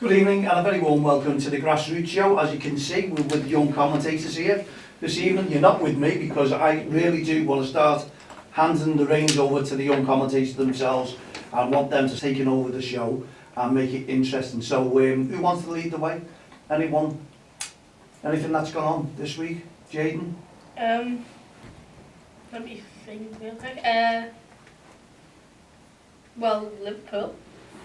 Good evening and a very warm welcome to the Grassroots Show. As you can see, we're with young commentators here this evening. You're not with me because I really do want to start handing the reins over to the young commentators themselves and want them to take over the show and make it interesting. So who wants to lead the way? Anyone? Anything that's gone on this week? Jaden? Let me think real quick. Well, Liverpool.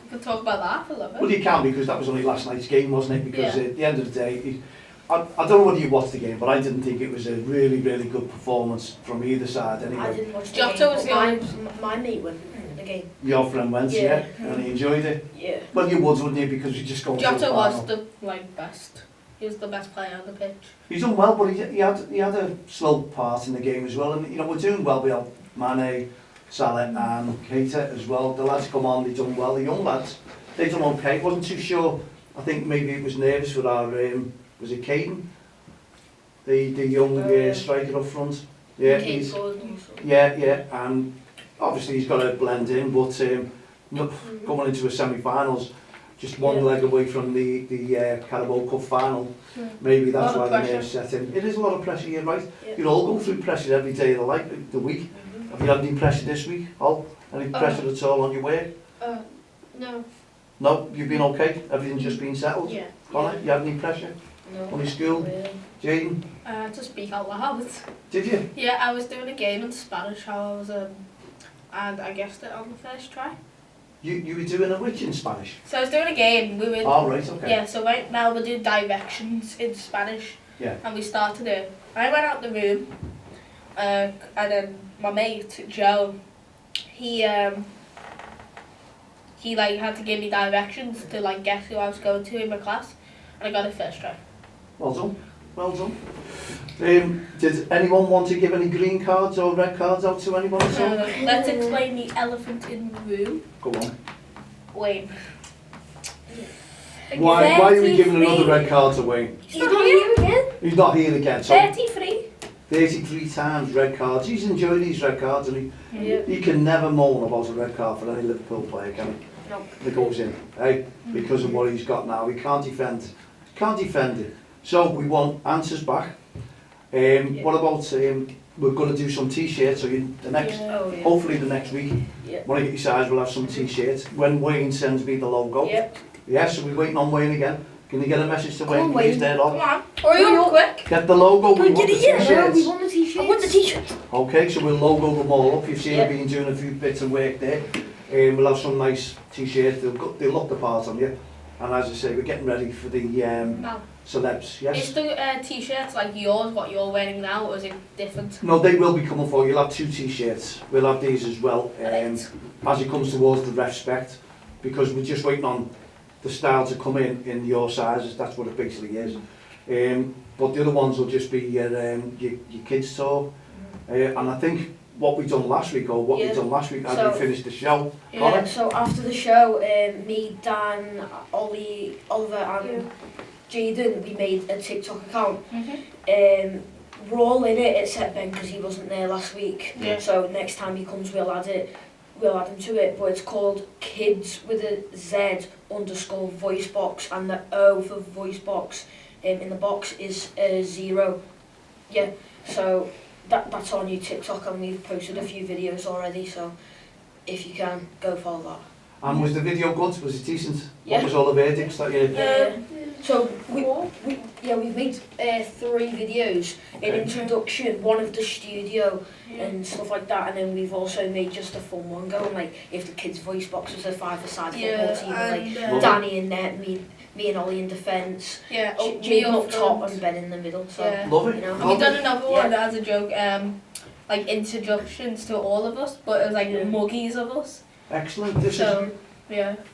We can talk about that for a little bit. Well, you can, because that was only last night's game, wasn't it? Because at the end of the day, I don't know whether you watched the game, but I didn't think it was a really, really good performance from either side anyway. I didn't watch the Jota game, was but my mate went the game. Your friend went, yeah, and he enjoyed it. Yeah. Well, you would, wouldn't you? Because you just go to the Jota final. was the best. He was the best player on the pitch. He's done well, but he had a slow part in the game as well. And you know, we're doing well without Mane, Salah and Keita as well. The lads come on, they've done well. The young lads, they've done okay. Wasn't too sure. I think maybe it was nervous for our was it Caden? The young striker up front. Yeah, yeah, and obviously he's got to blend in, but going into a semi-finals, just one leg away from the Carabao Cup final. Maybe that's why the nerves set in. It is a lot of pressure, you're right. Yeah. You all go through pressure every day of the week. Have you had any pressure this week? Any pressure at all on your work? No. No, you've been okay? Everything's just been settled? Yeah. Connor, you had any pressure? No. On your school? Really. Jaden? To speak out loud. Did you? Yeah, I was doing a game in Spanish, how I was, and I guessed it on the first try. You were doing a which in Spanish? So I was doing a game, we were... Oh, right, okay. Yeah, so right now we're doing directions in Spanish. Yeah. And we started it. I went out the room, and then my mate, Joe, he had to give me directions to guess who I was going to in my class, and I got it first try. Well done, well done. Did anyone want to give any green cards or red cards out to anyone at all? Let's explain the elephant in the room. Go on. Wayne. Why are we giving another red card to Wayne? He's not here again. He's not here again. So 33. 33 times red cards. He's enjoyed these red cards, and he can never moan about a red card for any Liverpool player, can he? No. That goes in, eh? Because of what he's got now. He can't defend. Can't defend it. So we want answers back. What about we're going to do some t-shirts, so hopefully the next week, when I get your size, we'll have some t-shirts. When Wayne sends me the logo. Yeah, so we're waiting on Wayne again. Can you get a message to Wayne? Please, dead on. Come on. Hurry up, quick. Get the logo, we want the t-shirts. No, we want the t-shirts. I want the t-shirts. Okay, so we'll logo them all up. You've seen me doing a few bits of work there. We'll have some nice t-shirts. They'll look the part on you. And as I say, we're getting ready for the celebs, yes? Is the t-shirts like yours, what you're wearing now, or is it different? No, they will be coming for you. You'll have 2 t-shirts. We'll have these as well, as it comes towards the ref spec, because we're just waiting on the style to come in your sizes. That's what it basically is. But the other ones will just be your kids tour. And I think what we done last week, or what we done last week, as we finished the show. Yeah, so after the show, me, Dan, Ollie, Oliver and Jaden, we made a TikTok account. We're all in it except Ben because he wasn't there last week. So next time he comes we'll add him to it, but it's called Kids with a Z _ voice box, and the O for voice box in the box is 0. Yeah, so that's on your TikTok, and we've posted a few videos already, so if you can, go follow that. And was the video good? Was it decent? Yeah. What was all the verdicts that you... So we've made 3 videos, an introduction, one of the studio and stuff like that, and then we've also made just a fun one going if the kids' voice box was a 5-a-side football team, and Danny in net, me and Ollie in defence, Jane up top and Ben in the middle. So love it. You know. We've done another one as a joke, introductions to all of us, but it was muggies of us. Excellent.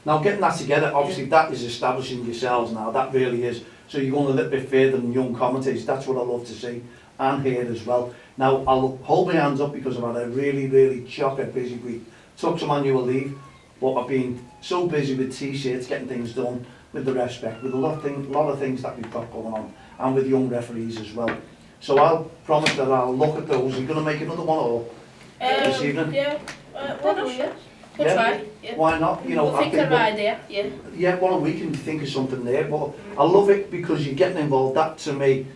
Now getting that together, obviously that is establishing yourselves now, that really is. So you're going a little bit further than young commentators. That's what I love to see, and hear as well. Now I'll hold my hands up because I've had a really, really chocker busy week. Took some annual leave, but I've been so busy with t-shirts, getting things done, with the respect, with a lot of things that we've got going on, and with young referees as well. So I'll promise that I'll look at those. Are you going to make another one or this evening? Yeah. We'll try. Yeah. Why not? You know, We'll I think of an idea. Yeah. yeah, well, we can think of something there, but I love it because you're getting involved. That to me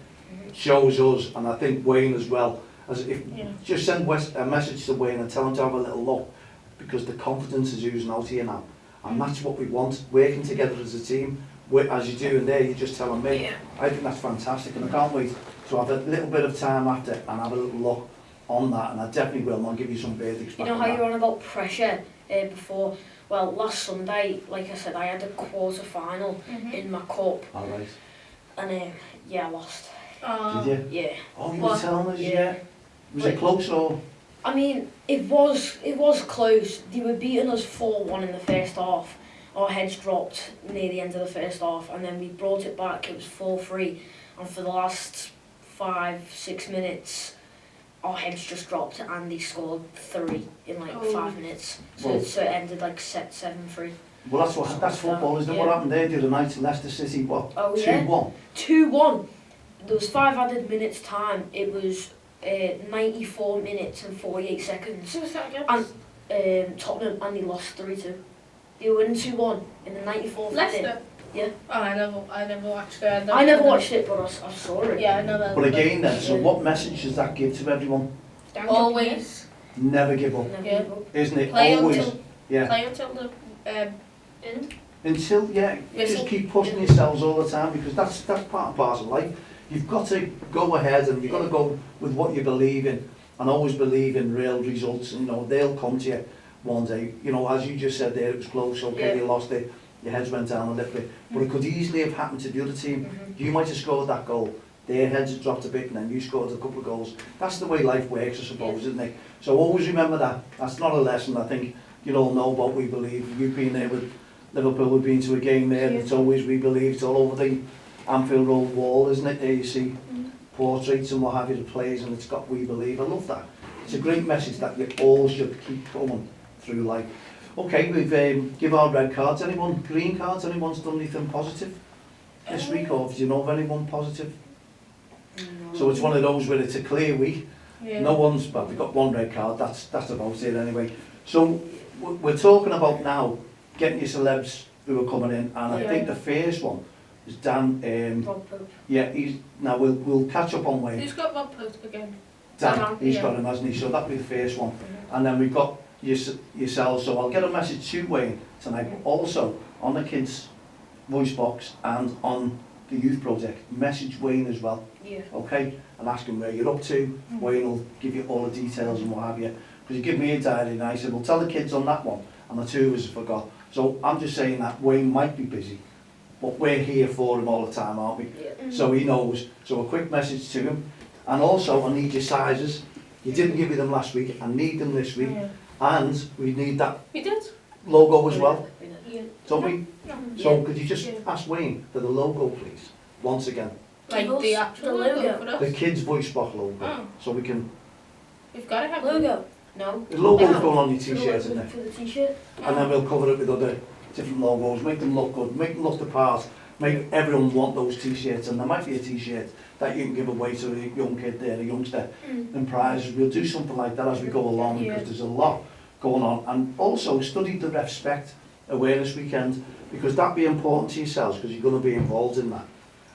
shows us, and I think Wayne as well, as if just send a message to Wayne and tell him to have a little look, because the confidence is oozing out here now, and that's what we want, working together as a team. As you're doing there, you're just telling me. Yeah. I think that's fantastic, and I can't wait to have a little bit of time after and have a little look on that, and I definitely will, and I'll give you some verdicts back. You know on how that. you're on about pressure before? Well, last Sunday, like I said, I had a quarter final in my cup, All right. and yeah, I lost. Did you? Yeah. Oh, you were What? telling us, Yeah. yeah. Was it close or? I mean, it was close. They were beating us 4-1 in the first half. Our heads dropped near the end of the first half, and then we brought it back. It was 4-3, and for the last 5-6 minutes, our heads just dropped, and they scored 3 in like 5 minutes. So, Well- so it ended like 7-3. Well, that's football, isn't it? Yeah. What happened there the other night? Leicester City, what? Oh, yeah. 2-1. 2-1. There was 5 added minutes time. It was 94 minutes and 48 seconds. So was that against? And Tottenham, and they lost 3-2. They were winning 2-1 in the 94th minute. Leicester? Yeah. Oh, I never watched it. I never watched it, but I saw it. Yeah, I know that. But again then, so what message does that give to everyone? Always Never give up, Never Yeah. give up. isn't it? play Always. until Yeah. play until the end. Until, yeah, Whistle. just keep pushing yourselves all the time, because that's part and parcel of life. You've got to go ahead and you've got to go with what you believe in, and always believe in real results. You know, they'll come to you one day. You know, as you just said there, it was close, okay, you lost it, your heads went down a little bit, but it could easily have happened to the other team. You might have scored that goal, their heads have dropped a bit, and then you scored a couple of goals. That's the way life works, I suppose, isn't it? So always remember that. That's not a lesson I think you all know about We Believe. You've been there with Liverpool, we've been to a game there, it's always We Believe. It's all over the Anfield Road wall, isn't it? There you see portraits and what have you, the players, and it's got We Believe. I love that. It's a great message that you all should keep coming through life. Okay, we've give our red cards. Anyone, green cards? Anyone's done anything positive this week, or do you know of anyone positive? So it's one of those where it's a clear week. Yeah. No one's, well, we've got one red card, that's about it anyway. So we're talking about now getting your celebs who are coming in, and I think the first one is Dan. Rob Pope. Yeah, now we'll catch up on Wayne. Who's got Rob Pope again? Dan, he's Yeah. got him, hasn't he? So that'll be the first one. And then we've got yourselves, so I'll get a message to Wayne tonight, but also on the Kids Voice Box and on the Youth Project, message Wayne as well, Yeah. okay? And ask him where you're up to. Wayne will give you all the details and what have you. Because he gave me a diary and I said, well, tell the kids on that one, and the two of us forgot. So I'm just saying that Wayne might be busy, but we're here for him all the time, aren't we? Yeah. So he knows. So a quick message to him. And also, I need your sizes. You didn't give me them last week, I need them this week. Yeah. And we need that We did. logo as well, Yeah. don't we? No. So could you just Yeah. ask Wayne for the logo, please, once again? Like the actual The logo logo. for us. The Kids Voice Box logo, Oh. so we can. We've got to have Logo. No. The logo's No. going on your t-shirt, isn't it? For the t-shirt. And then we'll cover it with other different logos, make them look good, make them look the part, make everyone want those t-shirts, and there might be a t-shirt that you can give away to a young kid there, a youngster, in prizes. We'll do something like that as we go along, because there's a lot going on. And also study the Respect Awareness Weekend, because that'll be important to yourselves, because you're going to be involved in that.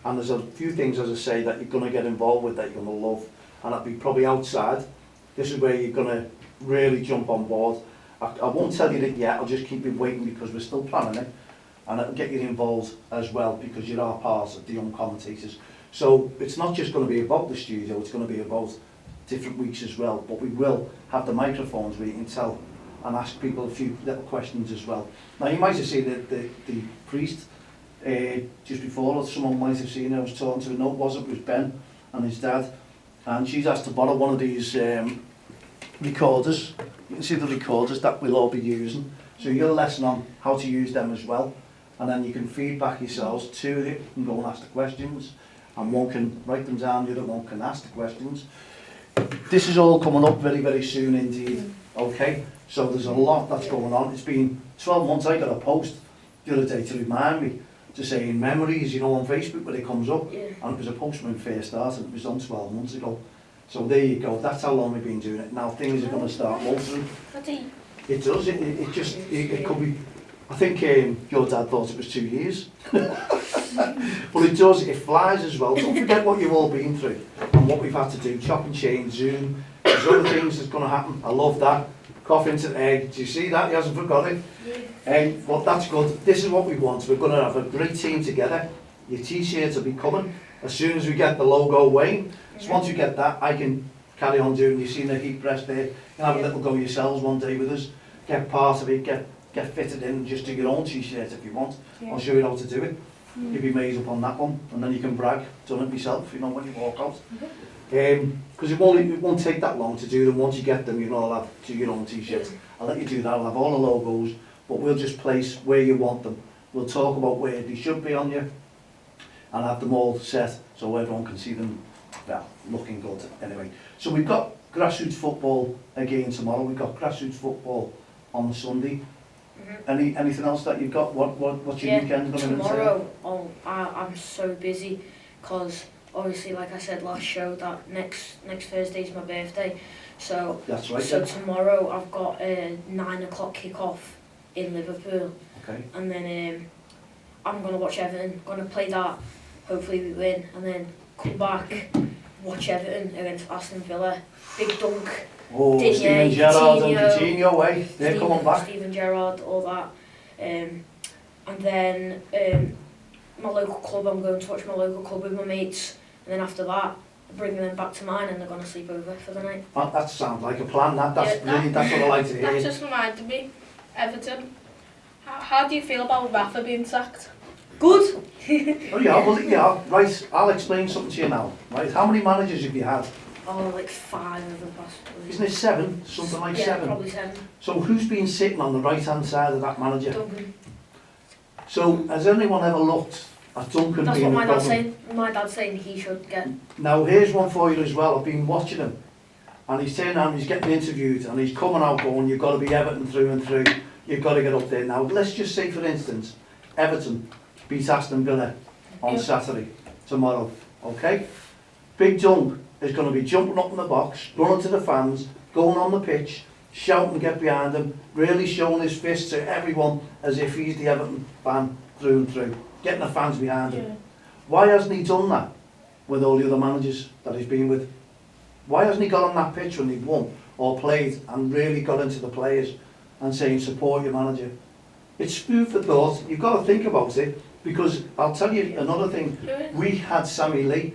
And there's a few things, as I say, that you're going to get involved with that you're going to love, and that'll be probably outside. This is where you're going to really jump on board. I won't tell you that yet, I'll just keep you waiting, because we're still planning it, and it'll get you involved as well, because you are part of the Young Commentators. So it's not just going to be about the studio, it's going to be about different weeks as well, but we will have the microphones where you can tell and ask people a few little questions as well. Now you might have seen the priest just before, someone might have seen her. I was talking to her, no it wasn't, it was Ben and his dad, and she's asked to borrow one of these recorders. You can see the recorders that we'll all be using, so you get a lesson on how to use them as well, and then you can feedback yourselves to it and go and ask the questions, and one can write them down, the other one can ask the questions. This is all coming up very, very soon indeed, okay? So there's a lot that's going on. It's been 12 months. I got a post the other day to remind me, to say in memories, you know, on Facebook where it comes up, and it was a post when it first started, it was done 12 months ago. So there you go, that's how long we've been doing it. Now things are going to start motoring. It does. It just it could be. I think your dad thought it was 2 years, but it does. It flies as well. Don't forget what you've all been through and what we've had to do. Chop and change, Zoom. There's other things that's going to happen. I love that. Cough into the egg. Do you see that? He hasn't forgot it. Well, that's good. This is what we want. We're going to have a great team together. Your t-shirts will be coming as soon as we get the logo weighing. So once you get that, I can carry on doing. You've seen the heat press there. You can have a little go yourselves one day with us. Get part of it. Get fitted in and just do your own t-shirt if you want. I'll show you how to do it. You'll be amazed upon that one, and then you can brag. Done it myself, you know, when you walk out. Because it won't take that long to do them. Once you get them, you know, I'll have do your own t-shirts. I'll let you do that. I'll have all the logos, but we'll just place where you want them. We'll talk about where they should be on you, and have them all set so everyone can see them. Well, looking good anyway. So we've got grassroots football again tomorrow. We've got grassroots football on Sunday. Anything else that you've got? What's your weekend going to tomorrow? Oh, I'm so busy because obviously, like I said last show, that next Thursday's my birthday. So that's right. So tomorrow I've got a 9 o'clock kick-off in Liverpool. Okay. And then I'm gonna watch Everton. Gonna play that. Hopefully we win, and then come back, watch Everton against Aston Villa. Big dunk. Oh, Steven Gerrard and Coutinho, way. They're coming back. Steven Gerrard, all that. And then my local club, I'm going to watch my local club with my mates. And then after that, bring them back to mine and they're going to sleep over for the night. That sounds like a plan. That's brilliant. That's what I like to hear. That just reminded me, Everton. How do you feel about Rafa being sacked? Good. Oh yeah, well yeah, right. I'll explain something to you now. Right, how many managers have you had? Oh, like 5 of them possibly. Isn't it 7? Something like 7? Yeah, probably 7. So who's been sitting on the right-hand side of that manager? Duncan. So has anyone ever looked at Duncan That's being what a my dad's problem? saying. My dad's saying he should get. Now here's one for you as well. I've been watching him, and he's turning around, he's getting interviewed, and he's coming out going, you've got to be Everton through and through. You've got to get up there. Now let's just say, for instance, Everton beat Aston Villa on Saturday, tomorrow, okay? Big Dunk is going to be jumping up in the box, running to the fans, going on the pitch, shouting, get behind him, really showing his fist to everyone as if he's the Everton fan through and through, getting the fans behind him. Why hasn't he done that with all the other managers that he's been with? Why hasn't he got on that pitch when he won or played and really got into the players and saying, support your manager? It's food for thought. You've got to think about it, because I'll tell you another thing. We had Sammy Lee,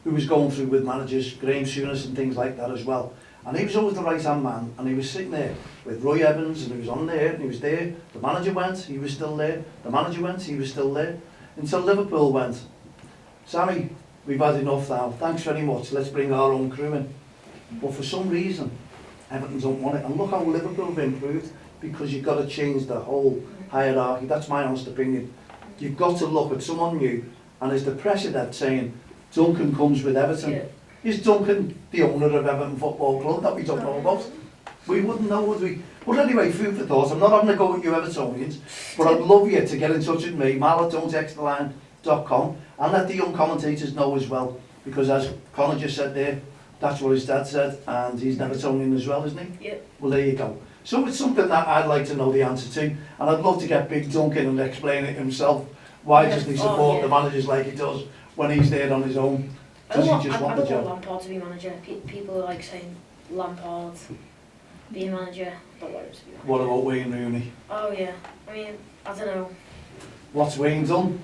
who was going through with managers, Graham Souness and things like that as well. And he was always the right-hand man, and he was sitting there with Roy Evans, and he was on there, and he was there. The manager went, he was still there. The manager went, he was still there. Until Liverpool went, Sammy, we've had enough now, thanks very much, let's bring our own crew in. But for some reason, Everton don't want it. And look how Liverpool have improved, because you've got to change the whole hierarchy. That's my honest opinion. You've got to look at someone new, and there's the pressure that's saying, Duncan comes with Everton. Yeah. Is Duncan the owner of Everton Football Club that we don't know about? We wouldn't know, would we? But anyway, food for thought. I'm not having a go at you Evertonians, but I'd love you to get in touch with me, mal@don'texttheline.com, and let the young commentators know as well, because as Connor just said there, that's what his dad said, and he's an Evertonian as well, isn't he? Yeah. Well, there you go. So it's something that I'd like to know the answer to, and I'd love to get Big Duncan and explain it himself. Why doesn't he support the managers like he does when he's there on his own? Does he just want the job? I don't want Lampard to be manager. People are like saying Lampard be a manager. I don't want him to be manager. What about Wayne Rooney? Oh yeah. I mean, I don't know. What's Wayne done?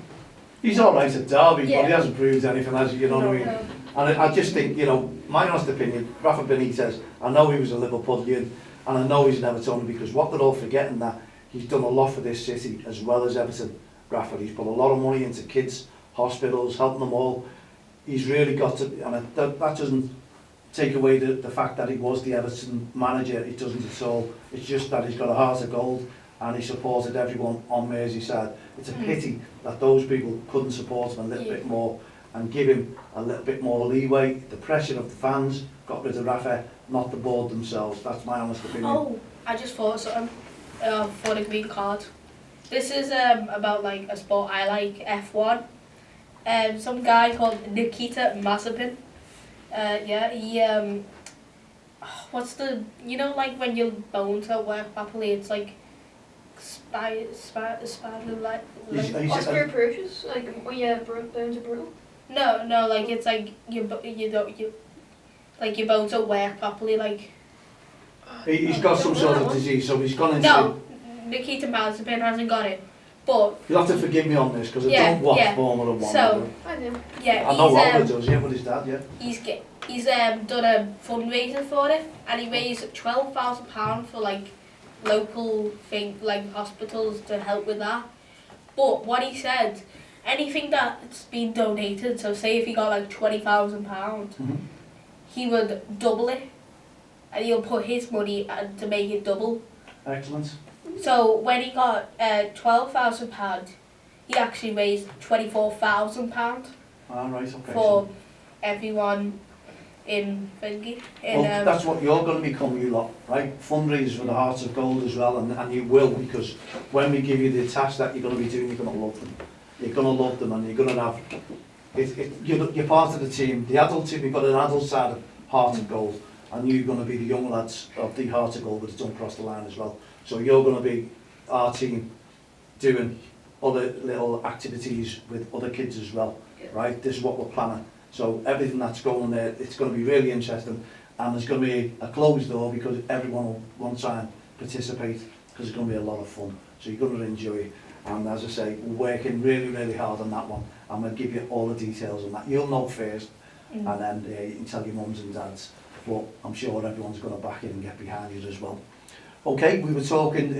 He's all right at Derby, but he hasn't proved anything, has he? You know what I mean? And I just think, you know, my honest opinion, Rafa Benitez, I know he was a Liverpoolian, and I know he's an Evertonian, because what they're all forgetting, that he's done a lot for this city as well as Everton. Rafa, he's put a lot of money into kids, hospitals, helping them all. He's really got to, and that doesn't take away the fact that he was the Everton manager. It doesn't at all. It's just that he's got a heart of gold, and he supported everyone on Merseyside. It's a pity that those people couldn't support him a little bit more and give him a little bit more leeway. The pressure of the fans got rid of Rafa, not the board themselves. That's my honest opinion. Oh, I just thought of something for the green card. This is about like a sport I like, F1. Some guy called Nikita Mazepin. He what's the, you know, like when your bones don't work properly, it's like spider like. Osteoporosis, like when your bones are brittle. No, like it's like you like your bones don't work properly, like. He's got some sort of disease, so he's gone into... No, Nikita Mazepin hasn't got it, but You'll have to forgive me on this, because I Yeah, don't watch yeah. Formula 1. So- I do. yeah, I know Albert does, yeah, with his dad, yeah. he's done a fundraiser for it, and he raised £12,000 for like local like hospitals to help with that. But what he said, anything that's been donated, so say if he got like £20,000, he would double it, and he'll put his money to make it double. Excellent. So when he got £12,000, he actually raised £24,000 All right, okay. for everyone in Thingy. Well, that's what you're going to become, you lot, right? Fundraisers for the Hearts of Gold as well, and you will, because when we give you the tasks that you're going to be doing, you're going to love them. You're going to love them, and you're going to have... you're part of the team. The adult team, we've got an adult side of Hearts of Gold, and you're going to be the young lads of the Hearts of Gold that don't cross the line as well. So you're going to be our team doing other little activities with other kids as well, right? This is what we're planning. So everything that's going there, it's going to be really interesting, and there's going to be a closed door because everyone will want to try and participate, because it's going to be a lot of fun. So you're going to enjoy it. And as I say, we're working really, really hard on that one. I'm going to give you all the details on that. You'll know first, and then you can tell your mums and dads. But I'm sure everyone's going to back in and get behind you as well. Okay, we were talking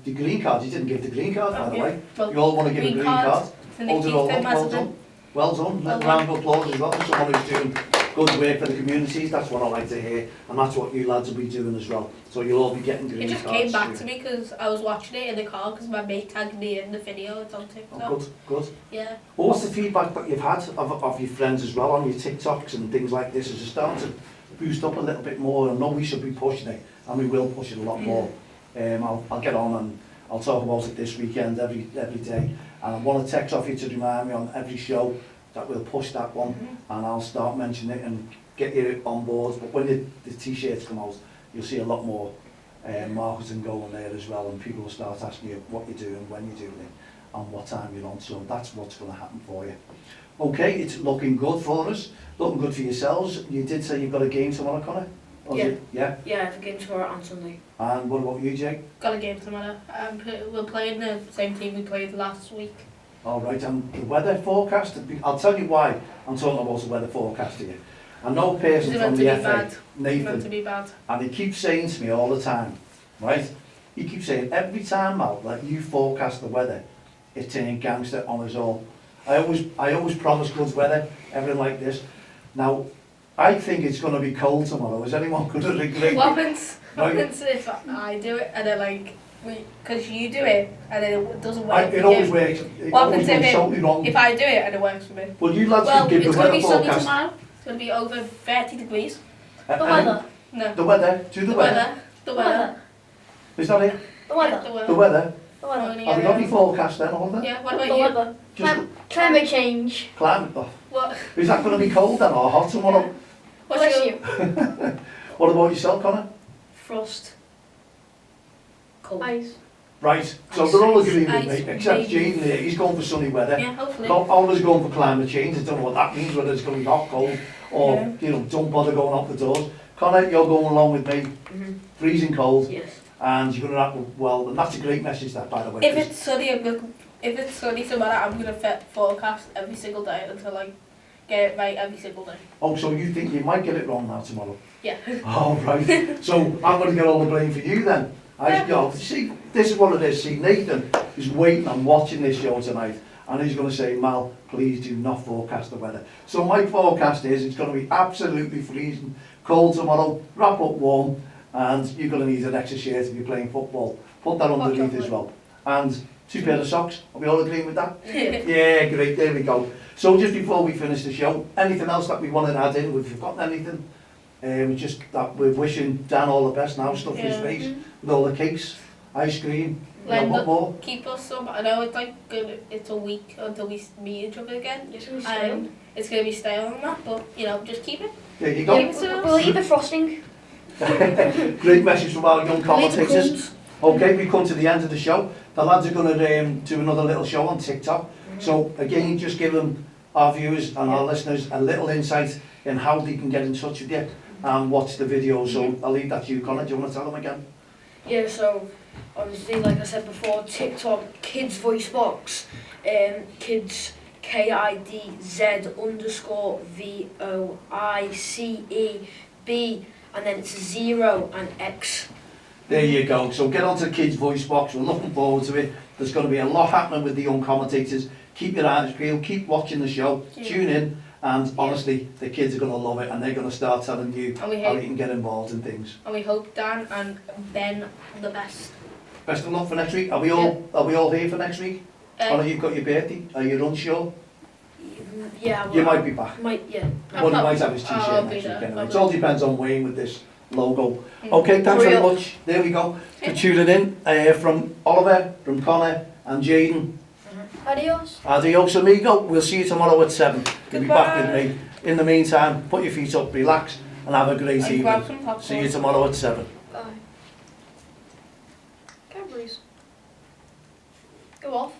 the green card. You didn't give the green card, by the way. Well, You all want to give a green card. for Hold it all up. Well Nikita done. Well done. Let round of applause as well for someone who's doing good work for the communities. That's what I like to hear, and that's what you lads will be doing as well. So you'll all be getting green It cards. just came back to me because I was watching it in the car because my mate tagged me in the video. It's on TikTok. Oh, good, good. Yeah. Well, what's the feedback that you've had of your friends as well on your TikToks and things like this? Is it starting to boost up a little bit more? I know we should be pushing it, and we will push it a lot more. I'll get on and I'll talk about it this weekend every day. And I want to text off you to remind me on every show that we'll push that one, and I'll start mentioning it and get you on board. But when the t-shirts come out, you'll see a lot more marketing going there as well, and people will start asking you what you're doing, when you're doing it, and what time you're on. So that's what's going to happen for you. Okay, it's looking good for us, looking good for yourselves. You did say you've got a game tomorrow, Connor? Yeah. Yeah? Yeah, I have a game tomorrow and Sunday. And what about you, Jake? Got a game tomorrow. We're playing the same team we played last week. All right, and the weather forecast, I'll tell you why I'm talking about the weather forecast here. I know a person It's from meant to the be FA, bad. It's meant to Nathan, be bad. and he keeps saying to me all the time, right? He keeps saying, every time out that you forecast the weather, it's turning gangster on us all. I always promise good weather, everything like this. Now, I think it's going to be cold tomorrow. Is anyone going to agree? What happens Right. if I do it and then like, because you do it and then it doesn't work It for always you? works. It What always happens works totally wrong. If I do it and it works for me? Well, you lads Well, can give it's the going to weather be sunny forecast. tomorrow. It's going to be over 30 degrees. The weather. No. The weather. Do the weather. The weather. Is that it? The Yeah, weather. the The weather. weather. The weather. Only, Have we got any forecast then, Oliver? Yeah, what The about you? weather. Just Climate change. climate. Oh. What? Is that going to be cold then or hot tomorrow? What's Bless your... you. What about yourself, Connor? Frost. Cold. Ice. Right, so they're all agreeing with Ice, me, except maybe. Jaden here. He's going for sunny weather. Yeah, hopefully. Oliver's going for climate change. I don't know what that means, whether it's going to be hot, cold, or, Yeah. you know, don't bother going out the doors. Connor, you're going along with me, freezing cold, Yes. and you're going to have, well, and that's a great message, that, by the way. If it's sunny, if it's sunny tomorrow, I'm going to forecast every single day until I get it right every single day. Oh, so you think you might get it wrong now tomorrow? Yeah. Oh, right. So I'm going to get all the blame for you then. You know, see, this is what it is. See, Nathan is waiting and watching this show tonight, and he's going to say, Mal, please do not forecast the weather. So my forecast is it's going to be absolutely freezing cold tomorrow, wrap up warm, and you're going to need an extra shirt if you're playing football. Put that underneath as well. And 2 pairs of socks. Are we all agreeing with that? Yeah, great. There we go. So just before we finish the show, anything else that we want to add in? We've forgotten anything? Just that we're wishing Dan all the best now, stuff his face, with all the cakes, ice cream, what more? Keep us some. I know it's like good. It's a week until we meet each other again. Yes, we stay. It's gonna be stale and that, but you know, just keep it. There you go. Keep it to us. We'll eat the frosting. Great message from our young commentators. Okay, we come to the end of the show. The lads are going to do another little show on TikTok. So again, just give them, our viewers and our listeners, a little insight in how they can get in touch with you and watch the video. So I'll leave that to you, Connor. Do you want to tell them again? Yeah, so obviously, like I said before, TikTok, KidzVoicebox, kids, KidzVoiceb, and then it's 0 and X. There you go. So get onto Kids Voice Box. We're looking forward to it. There's going to be a lot happening with the young commentators. Keep your eyes peeled. Keep watching the show. Tune in. And honestly, the kids are going to love it, and they're going to start telling you how you can get involved in things. And we hope Dan and Ben the best. Best of luck for next week. Are we all here for next week? Connor, you've got your birthday. Are you unsure? Yeah, well, You might be back. Well, he might have his t-shirt next week anyway. It all depends on Wayne with this logo. Okay, thanks very much. There we go. For tuning in from Oliver, from Connor and Jaden. Adios. Adios amigo. We'll see you tomorrow at 7. You'll be back with me. In the meantime, put your feet up, relax, and have a great evening. See you tomorrow at 7. Bye. Cadbury's. Go off.